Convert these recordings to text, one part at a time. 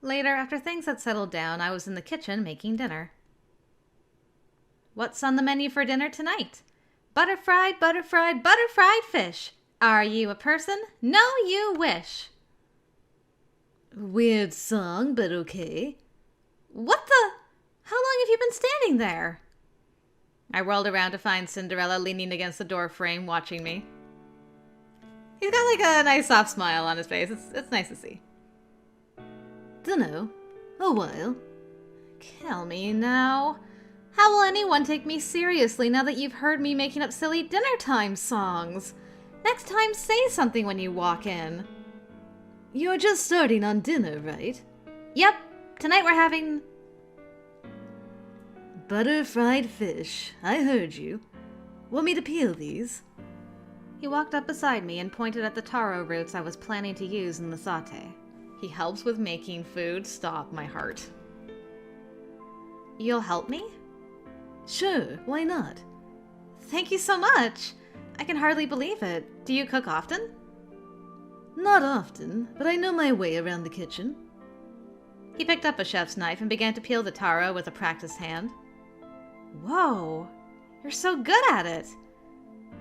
Later, after things had settled down, I was in the kitchen making dinner. What's on the menu for dinner tonight? Butter-fried, butter-fried, butter-fried fish. Are you a person? No, you wish. Weird song, but okay. What the? How long have you been standing there? I rolled around to find Cinderella leaning against the door frame watching me. He's got like a nice soft smile on his face. It's nice to see. Dunno. A while. Kill me now. How will anyone take me seriously now that you've heard me making up silly dinner time songs? Next time, say something when you walk in. You're just starting on dinner, right? Yep. Tonight we're having... Butter-fried fish. I heard you. Want me to peel these? He walked up beside me and pointed at the taro roots I was planning to use in the sauté. He helps with making food. Stop, my heart. You'll help me? Sure, why not? Thank you so much. I can hardly believe it. Do you cook often? Not often, but I know my way around the kitchen. He picked up a chef's knife and began to peel the taro with a practiced hand. Whoa, you're so good at it.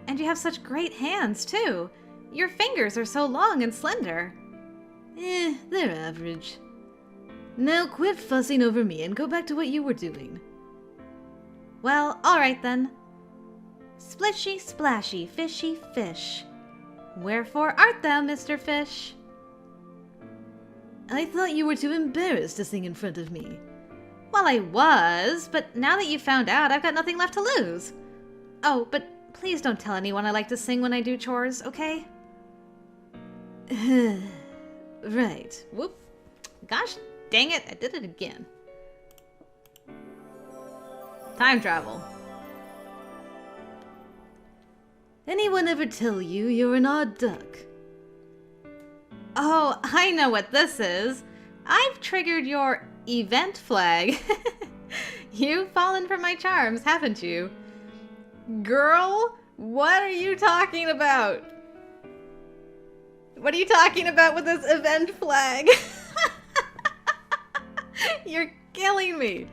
And you have such great hands, too. Your fingers are so long and slender. They're average. Now quit fussing over me and go back to what you were doing. Well, alright then. Splishy, splashy, fishy, fish. Wherefore art thou, Mr. Fish? I thought you were too embarrassed to sing in front of me. Well, I was, but now that you've found out, I've got nothing left to lose. Oh, but please don't tell anyone I like to sing when I do chores, okay? Right. Whoop. Gosh dang it, I did it again. Time travel. Anyone ever tell you you're an odd duck? Oh, I know what this is. I've triggered your event flag. You've fallen for my charms, haven't you? Girl, what are you talking about? What are you talking about with this event flag? You're killing me.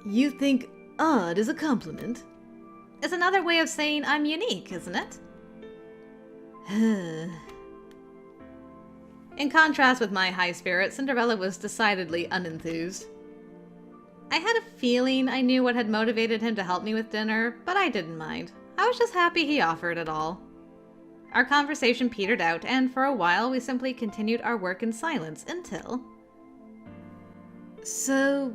You think odd is a compliment? It's another way of saying I'm unique, isn't it? In contrast with my high spirit, Cinderella was decidedly unenthused. I had a feeling I knew what had motivated him to help me with dinner, but I didn't mind. I was just happy he offered it all. Our conversation petered out, and for a while we simply continued our work in silence until... So,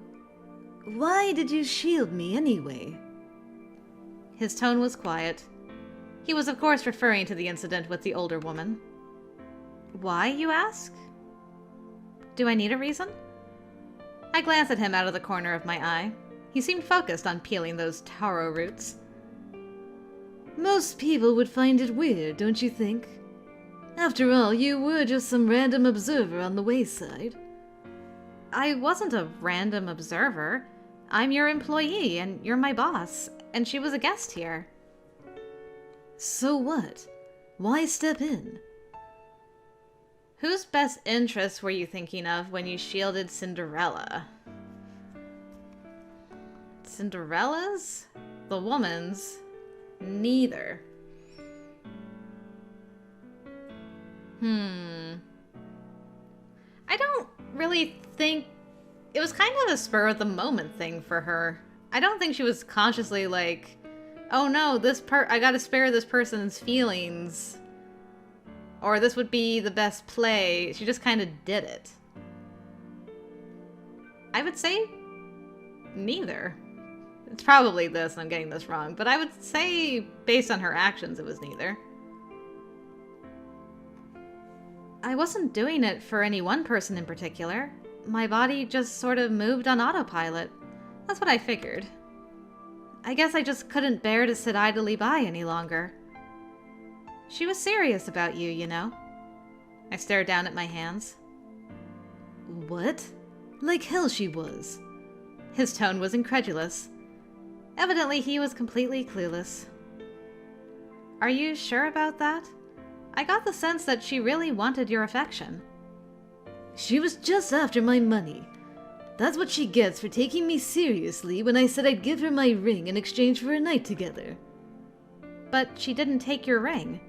why did you shield me anyway? His tone was quiet. He was of course referring to the incident with the older woman. Why, you ask? Do I need a reason? I glanced at him out of the corner of my eye. He seemed focused on peeling those taro roots. Most people would find it weird, don't you think? After all, you were just some random observer on the wayside. I wasn't a random observer. I'm your employee, and you're my boss, and she was a guest here. So what? Why step in? Whose best interests were you thinking of when you shielded Cinderella? Cinderella's? The woman's? Neither. I don't really think... It was kind of a spur-of-the-moment thing for her. I don't think she was consciously like, oh no, I gotta spare this person's feelings. Or this would be the best play. She just kind of did it. I would say neither. It's probably this, and I'm getting this wrong, but I would say, based on her actions, it was neither. I wasn't doing it for any one person in particular. My body just sort of moved on autopilot. That's what I figured. I guess I just couldn't bear to sit idly by any longer. She was serious about you, you know. I stared down at my hands. What? Like hell she was. His tone was incredulous. Evidently, he was completely clueless. Are you sure about that? I got the sense that she really wanted your affection. She was just after my money. That's what she gets for taking me seriously when I said I'd give her my ring in exchange for a night together. But she didn't take your ring.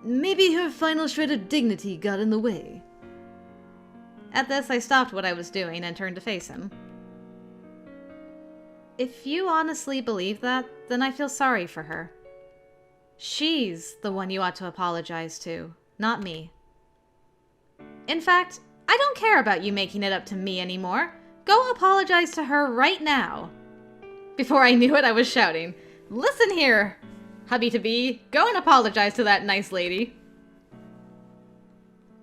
Maybe her final shred of dignity got in the way. At this, I stopped what I was doing and turned to face him. If you honestly believe that, then I feel sorry for her. She's the one you ought to apologize to, not me. In fact, I don't care about you making it up to me anymore. Go apologize to her right now. Before I knew it, I was shouting, "Listen here, hubby-to-be, go and apologize to that nice lady."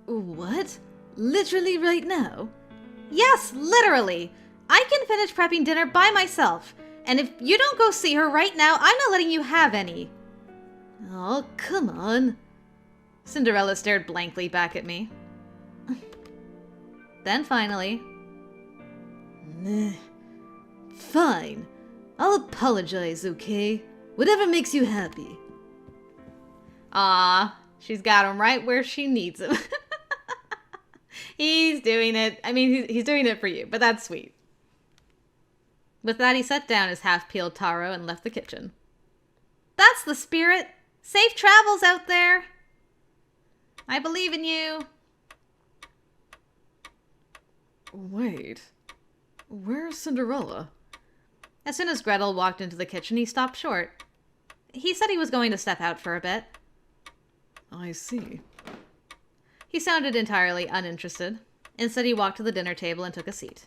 What? Literally right now? Yes, literally. I can finish prepping dinner by myself, and if you don't go see her right now, I'm not letting you have any. Oh, come on. Cinderella stared blankly back at me. Then finally... Fine. I'll apologize, okay? Whatever makes you happy. Ah, she's got him right where she needs him. He's doing it. I mean, he's doing it for you, but that's sweet. With that, he set down his half-peeled taro and left the kitchen. That's the spirit. Safe travels out there. I believe in you. Wait. Where's Cinderella? As soon as Gretel walked into the kitchen, he stopped short. He said he was going to step out for a bit. I see. He sounded entirely uninterested. Instead, he walked to the dinner table and took a seat.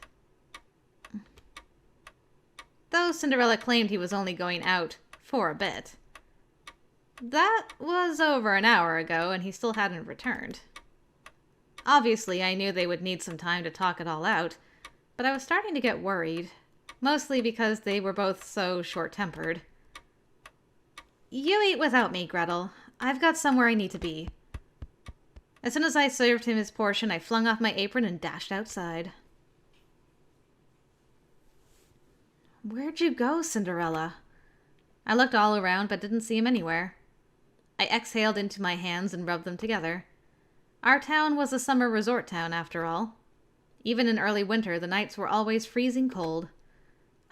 Though Cinderella claimed he was only going out for a bit. That was over an hour ago, and he still hadn't returned. Obviously, I knew they would need some time to talk it all out, but I was starting to get worried, mostly because they were both so short-tempered. You eat without me, Gretel. I've got somewhere I need to be. As soon as I served him his portion, I flung off my apron and dashed outside. Where'd you go, Cinderella? I looked all around, but didn't see him anywhere. I exhaled into my hands and rubbed them together. Our town was a summer resort town, after all. Even in early winter, the nights were always freezing cold.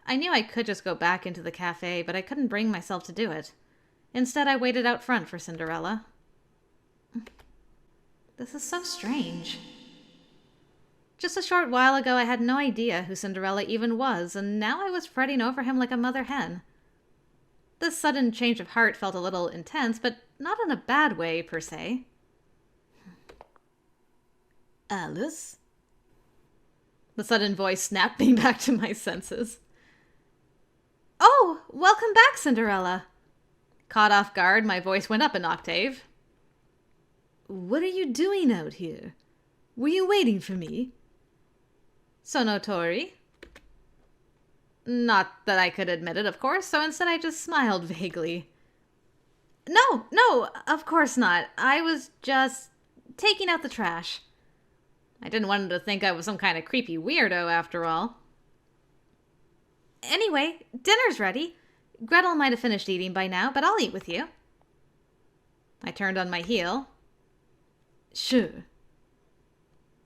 I knew I could just go back into the cafe, but I couldn't bring myself to do it. Instead, I waited out front for Cinderella. This is so strange. Just a short while ago, I had no idea who Cinderella even was, and now I was fretting over him like a mother hen. This sudden change of heart felt a little intense, but not in a bad way, per se. Alice? The sudden voice snapped me back to my senses. Oh, welcome back, Cinderella. Caught off guard, my voice went up an octave. What are you doing out here? Were you waiting for me? Sonotori. Not that I could admit it, of course, so instead I just smiled vaguely. No, of course not. I was just taking out the trash. I didn't want him to think I was some kind of creepy weirdo, after all. Anyway, dinner's ready. Gretel might have finished eating by now, but I'll eat with you. I turned on my heel. Sure.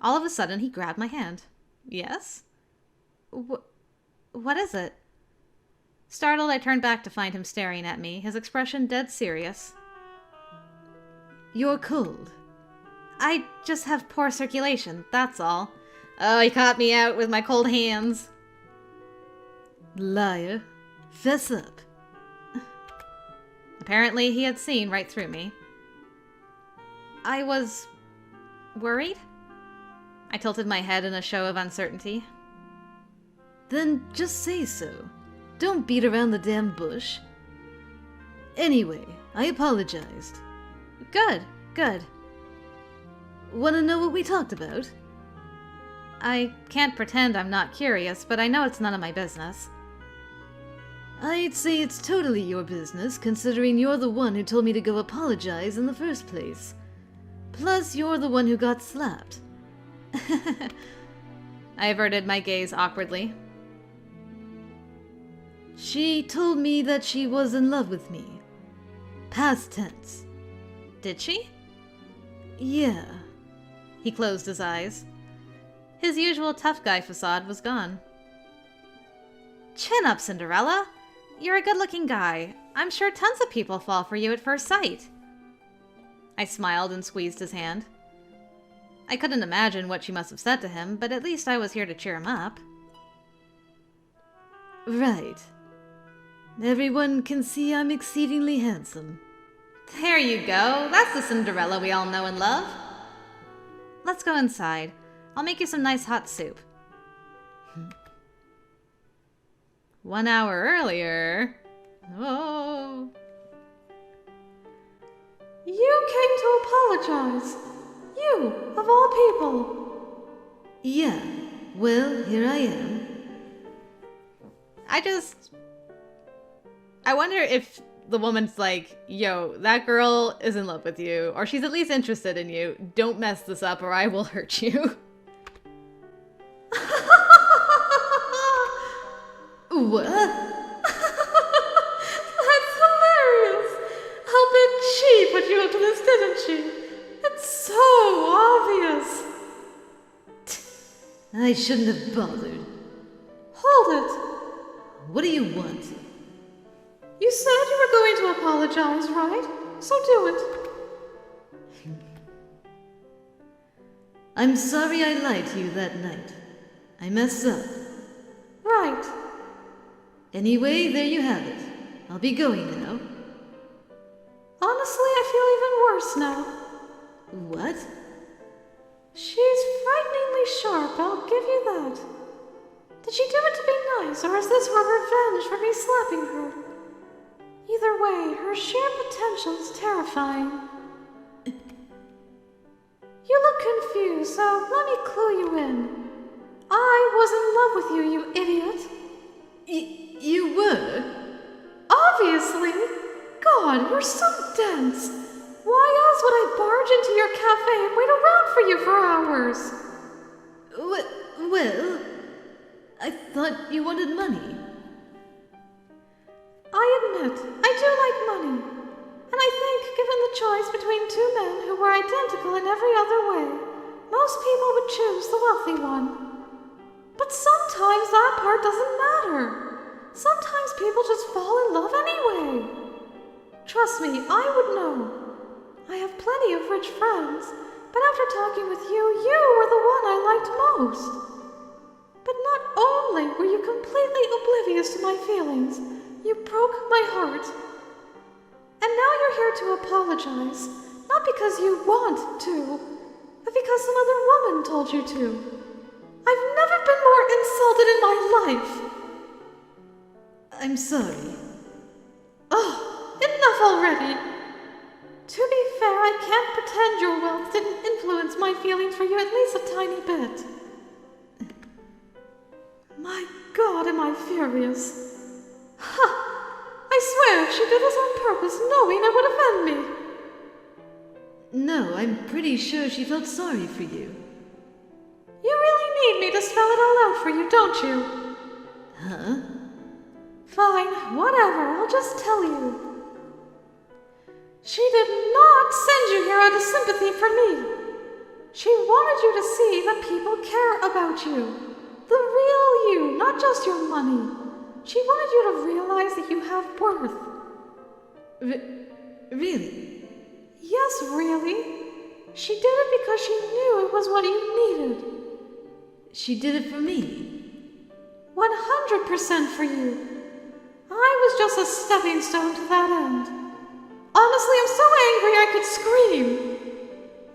All of a sudden, he grabbed my hand. Yes? What is it? Startled, I turned back to find him staring at me, his expression dead serious. You're cold. I just have poor circulation, that's all. Oh, he caught me out with my cold hands. Liar. Fess up. Apparently, he had seen right through me. I was worried? I tilted my head in a show of uncertainty. Then just say so. Don't beat around the damn bush. Anyway, I apologized. Good. Wanna know what we talked about? I can't pretend I'm not curious, but I know it's none of my business. I'd say it's totally your business, considering you're the one who told me to go apologize in the first place. Plus, you're the one who got slapped. I averted my gaze awkwardly. She told me that she was in love with me. Past tense. Did she? Yeah. He closed his eyes. His usual tough guy facade was gone. Chin up, Cinderella. You're a good-looking guy. I'm sure tons of people fall for you at first sight. I smiled and squeezed his hand. I couldn't imagine what she must have said to him, but at least I was here to cheer him up. Right. Everyone can see I'm exceedingly handsome. There you go. That's the Cinderella we all know and love. Let's go inside. I'll make you some nice hot soup. 1 hour earlier. Oh. You came to apologize. You, of all people. Yeah, well, here I am. I wonder if the woman's like, yo, that girl is in love with you, or she's at least interested in you. Don't mess this up or I will hurt you. What? That's hilarious. How big she put you up to this, didn't she? It's so obvious. I shouldn't have bothered. Hold it. What do you want? You said you were going to apologize, right? So do it. I'm sorry I lied to you that night. I messed up. Right. Anyway, there you have it. I'll be going now. Honestly, I feel even worse now. What? She's frighteningly sharp, I'll give you that. Did she do it to be nice, or is this her revenge for me slapping her? Either way, her sheer potential is terrifying. You look confused, so let me clue you in. I was in love with you, you idiot. You were? Obviously! God, you're so dense. Why else would I barge into your cafe and wait around for you for hours? Well, I thought you wanted money. I admit, I do like money. And I think, given the choice between two men who were identical in every other way, most people would choose the wealthy one. But sometimes that part doesn't matter. Sometimes people just fall in love anyway. Trust me, I would know. I have plenty of rich friends, but after talking with you, you were the one I liked most. But not only were you completely oblivious to my feelings, you broke my heart. And now you're here to apologize, not because you want to, but because some other woman told you to. I've never been more insulted in my life. I'm sorry. Oh, enough already. To be fair, I can't pretend your wealth didn't influence my feelings for you at least a tiny bit. My God, am I furious. Ha! I swear she did this on purpose, knowing it would offend me. No, I'm pretty sure she felt sorry for you. You really need me to spell it all out for you, don't you? Huh? Fine, whatever, I'll just tell you. She did not send you here out of sympathy for me. She wanted you to see that people care about you. The real you, not just your money. She wanted you to realize that you have worth. Really? Yes, really. She did it because she knew it was what you needed. She did it for me. 100% for you. I was just a stepping stone to that end. Honestly, I'm so angry I could scream.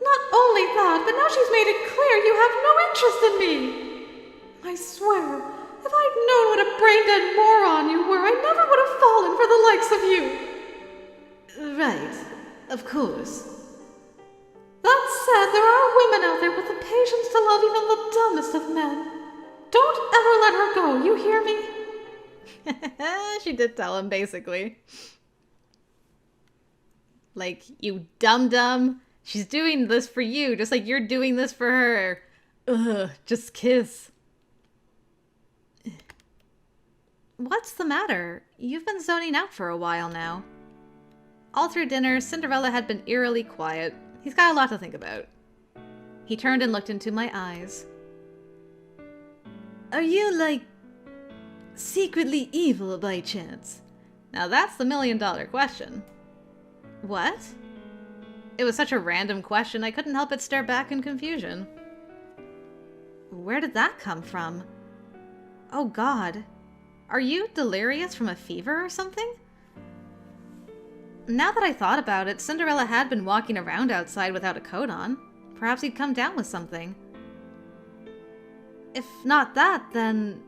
Not only that, but now she's made it clear you have no interest in me. I swear, if I'd known what a brain-dead moron you were, I never would have fallen for the likes of you. Right, of course. That said, there are women out there with the patience to love even the dumbest of men. Don't ever let her go, you hear me? She did tell him, basically. Like, you dum-dum. She's doing this for you, just like you're doing this for her. Ugh, just kiss. What's the matter? You've been zoning out for a while now. All through dinner, Cinderella had been eerily quiet. He's got a lot to think about. He turned and looked into my eyes. Are you, like, secretly evil by chance? Now that's the million-dollar question. What? It was such a random question, I couldn't help but stare back in confusion. Where did that come from? Oh God. Are you delirious from a fever or something? Now that I thought about it, Cinderella had been walking around outside without a coat on. Perhaps he'd come down with something. If not that, then...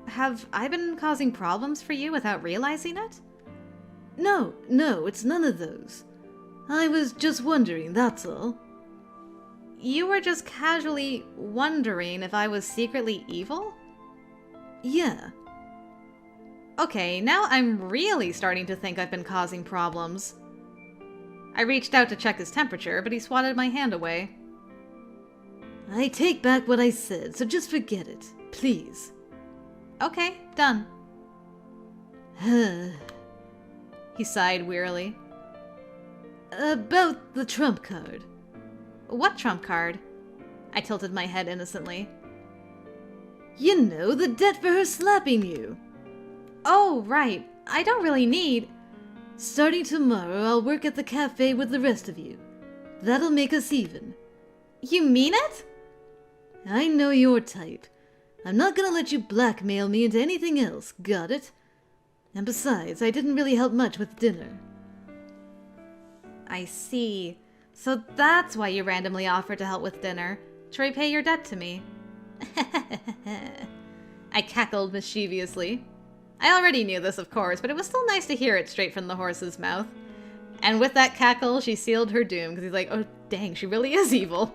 have I been causing problems for you without realizing it? No, it's none of those. I was just wondering, that's all. You were just casually wondering if I was secretly evil? Yeah. Okay, now I'm really starting to think I've been causing problems. I reached out to check his temperature, but he swatted my hand away. I take back what I said, so just forget it, please. Okay, done. He sighed wearily. About the trump card. What trump card? I tilted my head innocently. You know, the debt for her slapping you. Oh, right. I don't really need... Starting tomorrow, I'll work at the cafe with the rest of you. That'll make us even. You mean it? I know your type. I'm not gonna let you blackmail me into anything else, got it? And besides, I didn't really help much with dinner. I see. So that's why you randomly offered to help with dinner, to repay your debt to me. I cackled mischievously. I already knew this, of course, but it was still nice to hear it straight from the horse's mouth. And with that cackle, she sealed her doom, because he's like, oh dang, she really is evil.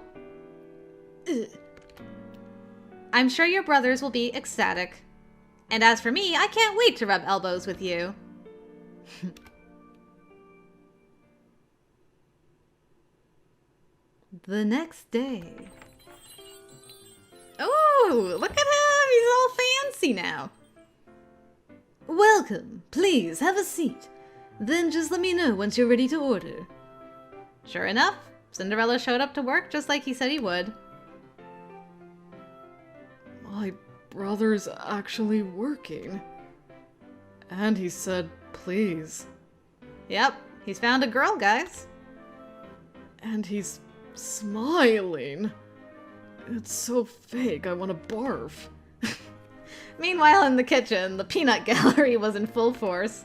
I'm sure your brothers will be ecstatic. And as for me, I can't wait to rub elbows with you. The next day. Oh, look at him! He's all fancy now. Welcome. Please, have a seat. Then just let me know once you're ready to order. Sure enough, Cinderella showed up to work just like he said he would. My brother's actually working. And he said, please. Yep, he's found a girl, guys. And he's smiling. It's so fake, I want to barf. Meanwhile, in the kitchen, the peanut gallery was in full force.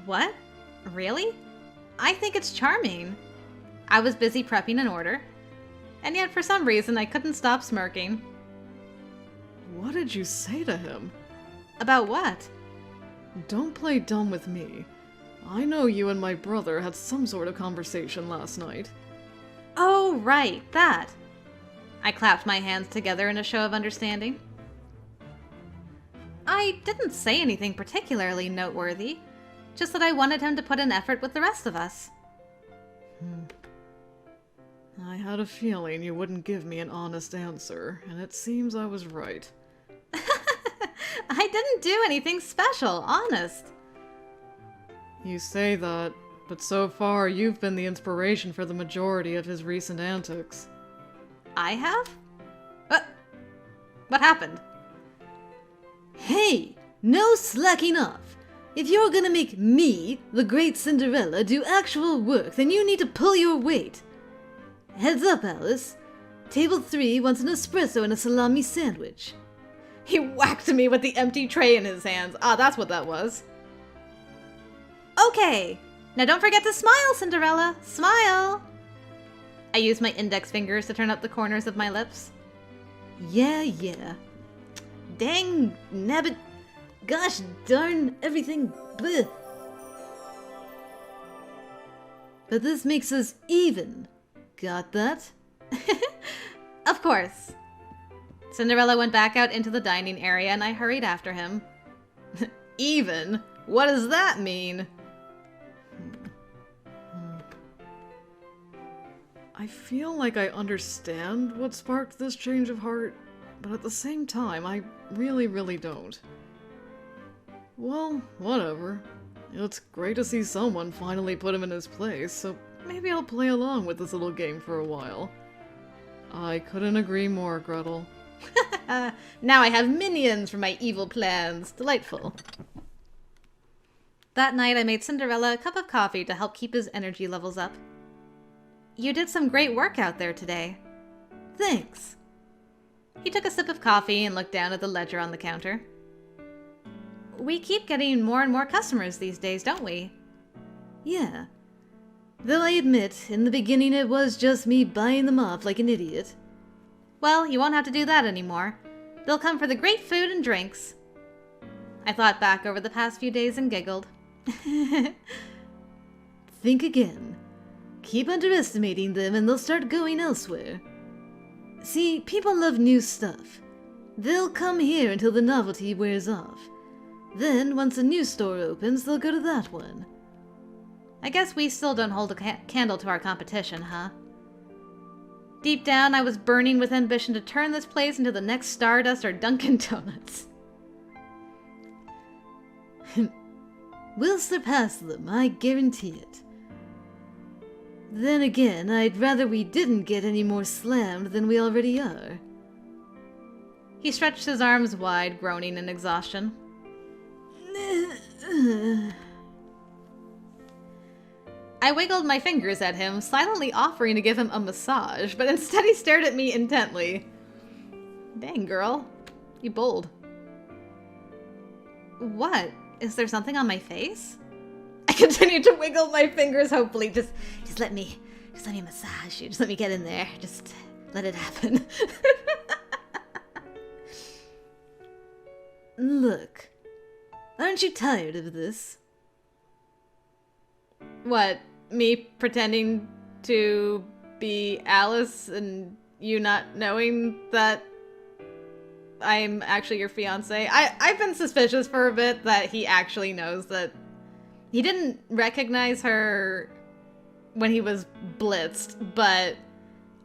What? Really? I think it's charming. I was busy prepping an order, and yet for some reason I couldn't stop smirking. What did you say to him? About what? Don't play dumb with me. I know you and my brother had some sort of conversation last night. Oh, right, that. I clapped my hands together in a show of understanding. I didn't say anything particularly noteworthy, just that I wanted him to put in effort with the rest of us. I had a feeling you wouldn't give me an honest answer, and it seems I was right. I didn't do anything special, honest. You say that, but so far you've been the inspiration for the majority of his recent antics. I have? What happened? Hey, no slacking off. If you're gonna make me, the great Cinderella, do actual work, then you need to pull your weight. Heads up, Alice. Table 3 wants an espresso and a salami sandwich. He whacked me with the empty tray in his hands. Ah, that's what that was. Okay. Now don't forget to smile, Cinderella. Smile! I used my index fingers to turn up the corners of my lips. Yeah. Dang nabbit. Gosh darn everything. Bleh. But this makes us even. Got that? Of course. Cinderella went back out into the dining area and I hurried after him. Even? What does that mean? I feel like I understand what sparked this change of heart, but at the same time, I really don't. Well, whatever. It's great to see someone finally put him in his place, so maybe I'll play along with this little game for a while. I couldn't agree more, Gretel. Now I have minions for my evil plans. Delightful. That night, I made Cinderella a cup of coffee to help keep his energy levels up. You did some great work out there today. Thanks. He took a sip of coffee and looked down at the ledger on the counter. We keep getting more and more customers these days, don't we? Yeah. Though I admit, in the beginning it was just me buying them off like an idiot. Well, you won't have to do that anymore. They'll come for the great food and drinks. I thought back over the past few days and giggled. Think again. Keep underestimating them and they'll start going elsewhere. See, people love new stuff. They'll come here until the novelty wears off. Then, once a new store opens, they'll go to that one. I guess we still don't hold a candle to our competition, huh? Deep down, I was burning with ambition to turn this place into the next Stardust or Dunkin' Donuts. We'll surpass them, I guarantee it. Then again, I'd rather we didn't get any more slammed than we already are. He stretched his arms wide, groaning in exhaustion. I wiggled my fingers at him, silently offering to give him a massage, but instead he stared at me intently. Dang, girl. You bold. What? Is there something on my face? I continued to wiggle my fingers, hopefully. Just let me massage you. Just let me get in there. Just let it happen. Look, aren't you tired of this? What? Me pretending to be Alice and you not knowing that I'm actually your fiancé? I've been suspicious for a bit that he actually knows that he didn't recognize her when he was blitzed, but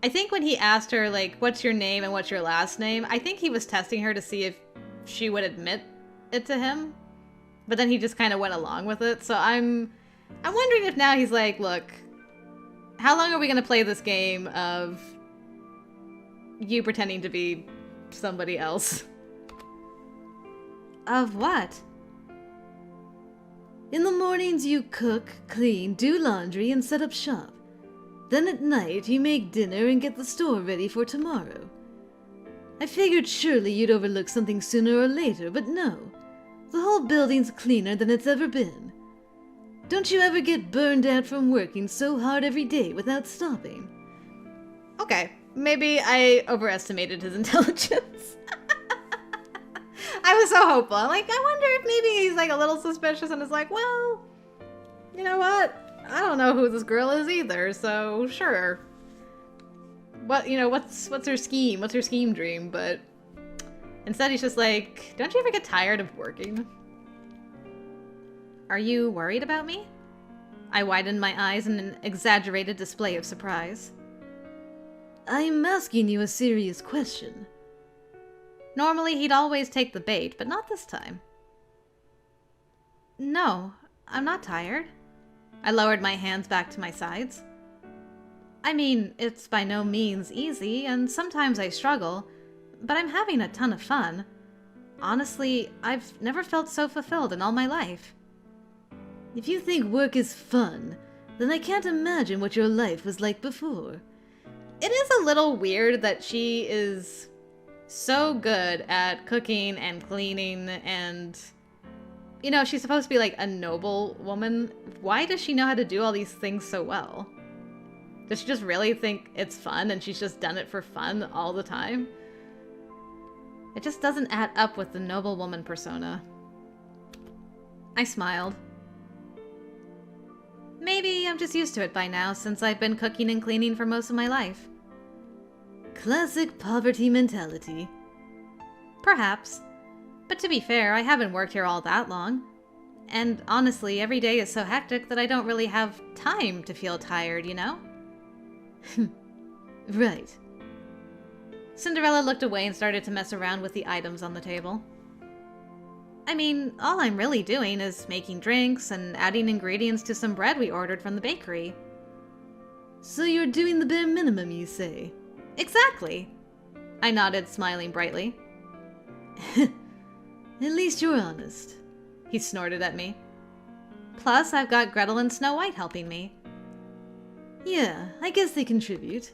I think when he asked her, like, what's your name and what's your last name, I think he was testing her to see if she would admit it to him, but then he just kind of went along with it, so I'm wondering if now he's like, look, how long are we going to play this game of you pretending to be somebody else? Of what? In the mornings you cook, clean, do laundry, and set up shop. Then at night you make dinner and get the store ready for tomorrow. I figured surely you'd overlook something sooner or later, but no. The whole building's cleaner than it's ever been. Don't you ever get burned out from working so hard every day without stopping? Okay, maybe I overestimated his intelligence. I was so hopeful. I'm like, I wonder if maybe he's like a little suspicious and is like, well, you know what? I don't know who this girl is either, so sure. What, you know, what's her scheme? What's her scheme dream? But instead he's just like, don't you ever get tired of working? Are you worried about me? I widened my eyes in an exaggerated display of surprise. I'm asking you a serious question. Normally he'd always take the bait, but not this time. No, I'm not tired. I lowered my hands back to my sides. I mean, it's by no means easy, and sometimes I struggle, but I'm having a ton of fun. Honestly, I've never felt so fulfilled in all my life. If you think work is fun, then I can't imagine what your life was like before. It is a little weird that she is so good at cooking and cleaning and, you know, she's supposed to be like a noble woman. Why does she know how to do all these things so well? Does she just really think it's fun and she's just done it for fun all the time? It just doesn't add up with the noble woman persona. I smiled. Maybe I'm just used to it by now since I've been cooking and cleaning for most of my life. Classic poverty mentality. Perhaps. But to be fair, I haven't worked here all that long. And honestly, every day is so hectic that I don't really have time to feel tired, you know? Right. Cinderella looked away and started to mess around with the items on the table. I mean, all I'm really doing is making drinks and adding ingredients to some bread we ordered from the bakery. So you're doing the bare minimum, you say? Exactly. I nodded, smiling brightly. At least you're honest. He snorted at me. Plus, I've got Gretel and Snow White helping me. Yeah, I guess they contribute.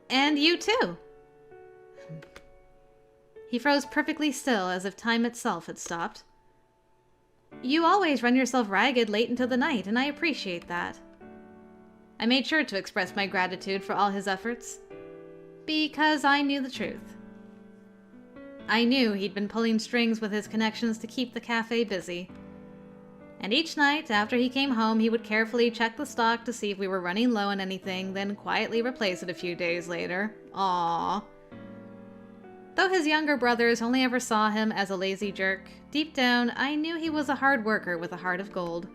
And you too. He froze perfectly still, as if time itself had stopped. You always run yourself ragged late into the night, and I appreciate that. I made sure to express my gratitude for all his efforts, because I knew the truth. I knew he'd been pulling strings with his connections to keep the cafe busy. And each night, after he came home, he would carefully check the stock to see if we were running low on anything, then quietly replace it a few days later. Aww. Though his younger brothers only ever saw him as a lazy jerk, deep down, I knew he was a hard worker with a heart of gold.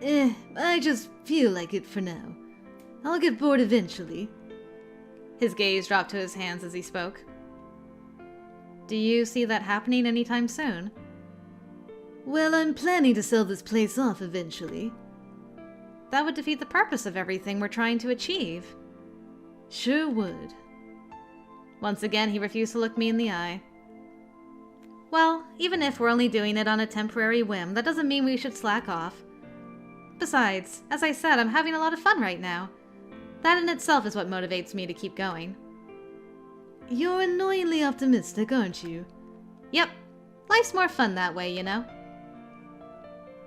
I just feel like it for now. I'll get bored eventually. His gaze dropped to his hands as he spoke. Do you see that happening anytime soon? Well, I'm planning to sell this place off eventually. That would defeat the purpose of everything we're trying to achieve. Sure would. Once again, he refused to look me in the eye. Well, even if we're only doing it on a temporary whim, that doesn't mean we should slack off. Besides, as I said, I'm having a lot of fun right now. That in itself is what motivates me to keep going. You're annoyingly optimistic, aren't you? Yep. Life's more fun that way, you know.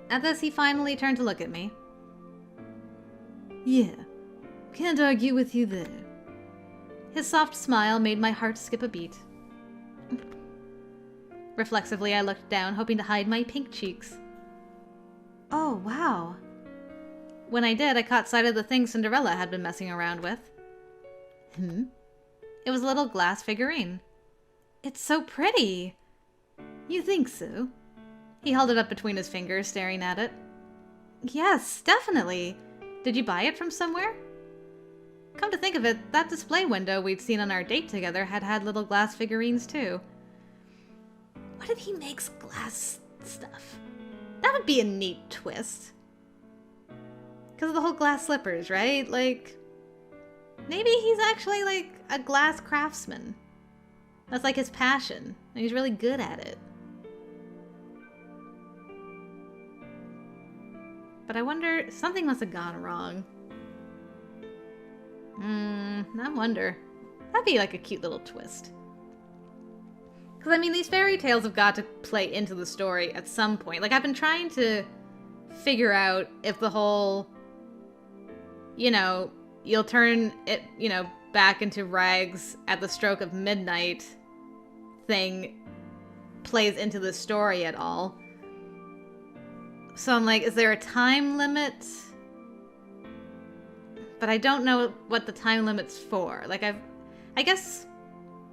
At this, he finally turned to look at me. Yeah. Can't argue with you there. His soft smile made my heart skip a beat. Reflexively, I looked down, hoping to hide my pink cheeks. Oh, wow. When I did, I caught sight of the thing Cinderella had been messing around with. It was a little glass figurine. It's so pretty. You think so? He held it up between his fingers, staring at it. Yes, definitely. Did you buy it from somewhere? Come to think of it, that display window we'd seen on our date together had little glass figurines too. What if he makes glass stuff? That would be a neat twist. Because of the whole glass slippers, right? Like, maybe he's actually like a glass craftsman. That's like his passion, and he's really good at it. But I wonder, something must have gone wrong. I wonder. That'd be like a cute little twist. Because, I mean, these fairy tales have got to play into the story at some point. Like, I've been trying to figure out if the whole, you'll turn it, back into rags at the stroke of midnight thing plays into the story at all. So I'm like, is there a time limit? But I don't know what the time limit's for. Like, I guess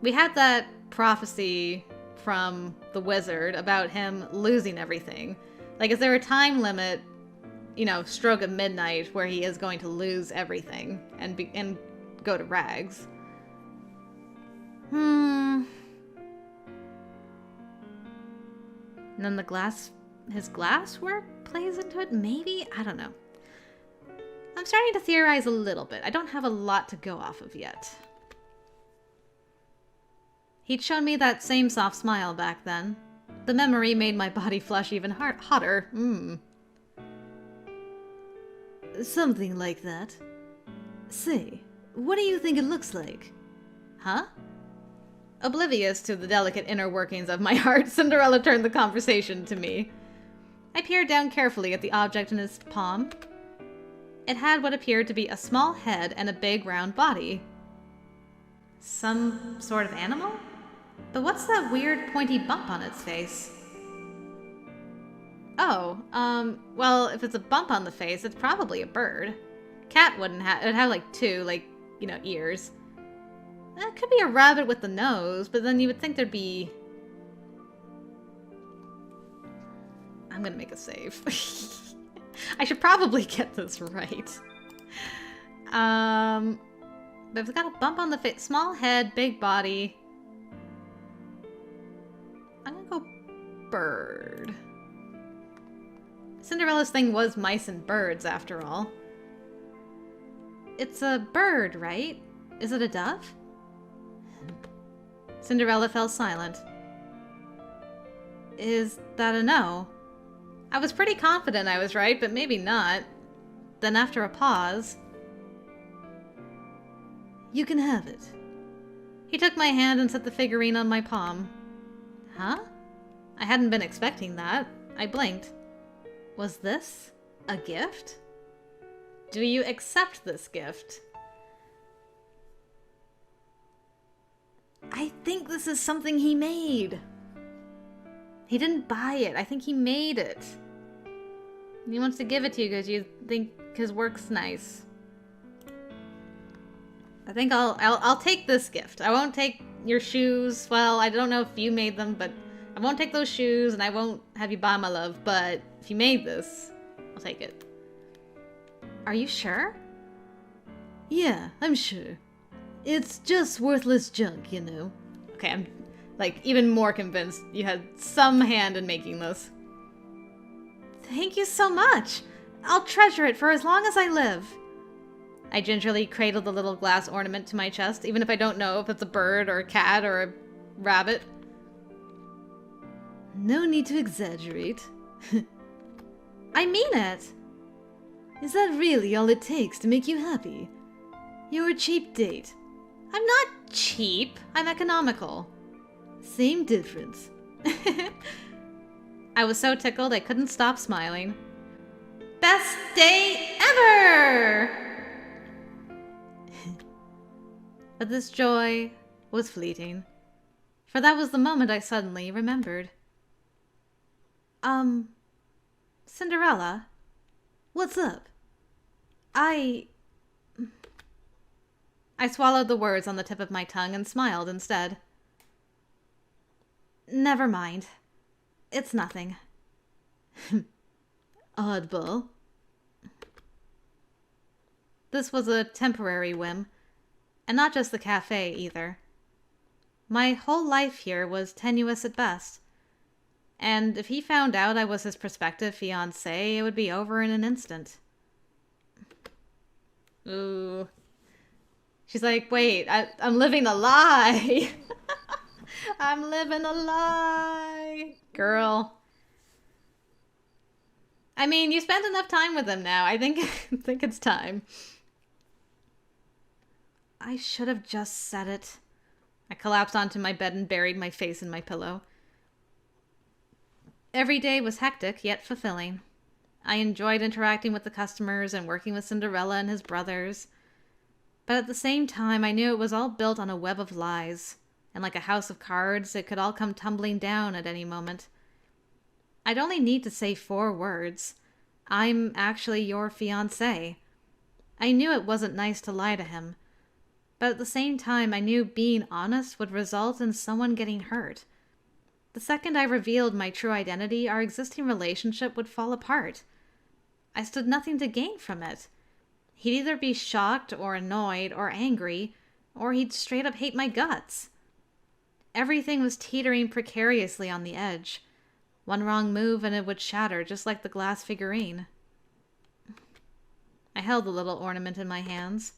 we had that prophecy from the wizard about him losing everything. Like, is there a time limit, stroke of midnight, where he is going to lose everything and go to rags? And then his glass work plays into it, maybe? I don't know. I'm starting to theorize a little bit. I don't have a lot to go off of yet. He'd shown me that same soft smile back then. The memory made my body flush even hotter. Something like that. Say, what do you think it looks like? Huh? Oblivious to the delicate inner workings of my heart, Cinderella turned the conversation to me. I peered down carefully at the object in his palm. It had what appeared to be a small head and a big round body. Some sort of animal? But what's that weird pointy bump on its face? Oh, well, if it's a bump on the face, it's probably a bird. Cat wouldn't have, it'd have like two, ears. It could be a rabbit with the nose, but then you would think there'd be... I'm gonna make a save. I should probably get this right. But if it's got a bump on the face, small head, big body... I'm gonna go bird. Cinderella's thing was mice and birds, after all. It's a bird, right? Is it a dove? Cinderella fell silent. Is that a no? I was pretty confident I was right, but maybe not. Then after a pause, You can have it. he took my hand and set the figurine on my palm. Huh? I hadn't been expecting that. I blinked. Was this a gift? Do you accept this gift? I think this is something he made. He didn't buy it. I think he made it. He wants to give it to you because you think his work's nice. I think I'll take this gift. I won't take your shoes. Well, I don't know if you made them, but I won't take those shoes, and I won't have you buy my love. But if you made this, I'll take it. Are you sure? Yeah, I'm sure. It's just worthless junk, you know. Okay, I'm like even more convinced you had some hand in making this. Thank you so much. I'll treasure it for as long as I live. I gingerly cradled the little glass ornament to my chest, even if I don't know if it's a bird or a cat or a rabbit. No need to exaggerate. I mean it. Is that really all it takes to make you happy? You're a cheap date. I'm not cheap. I'm economical. Same difference. I was so tickled I couldn't stop smiling. Best day ever! But this joy was fleeting, for that was the moment I suddenly remembered. Cinderella, What's up? I swallowed the words on the tip of my tongue and smiled instead. Never mind. It's nothing. Oddball. This was a temporary whim, and not just the cafe either. My whole life here was tenuous at best, and if he found out I was his prospective fiancé, it would be over in an instant. Ooh. She's like, wait, I'm living a lie. I'm living a lie. Girl. I mean, you spent enough time with him now. I think it's time. I should have just said it. I collapsed onto my bed and buried my face in my pillow. Every day was hectic, yet fulfilling. I enjoyed interacting with the customers and working with Cinderella and his brothers. But at the same time, I knew it was all built on a web of lies. And like a house of cards, it could all come tumbling down at any moment. I'd only need to say 4 words. I'm actually your fiancé. I knew it wasn't nice to lie to him. But at the same time, I knew being honest would result in someone getting hurt. The second I revealed my true identity, our existing relationship would fall apart. I stood nothing to gain from it. He'd either be shocked or annoyed or angry, or he'd straight up hate my guts. Everything was teetering precariously on the edge. One wrong move and it would shatter, just like the glass figurine. I held the little ornament in my hands.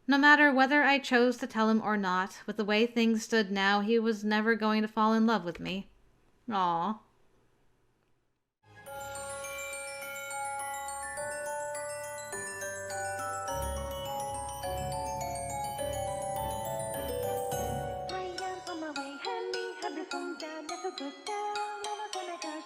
No matter whether I chose to tell him or not, with the way things stood now, he was never going to fall in love with me. Aww. I am on my way, honey, happy from down, never go down, never gonna go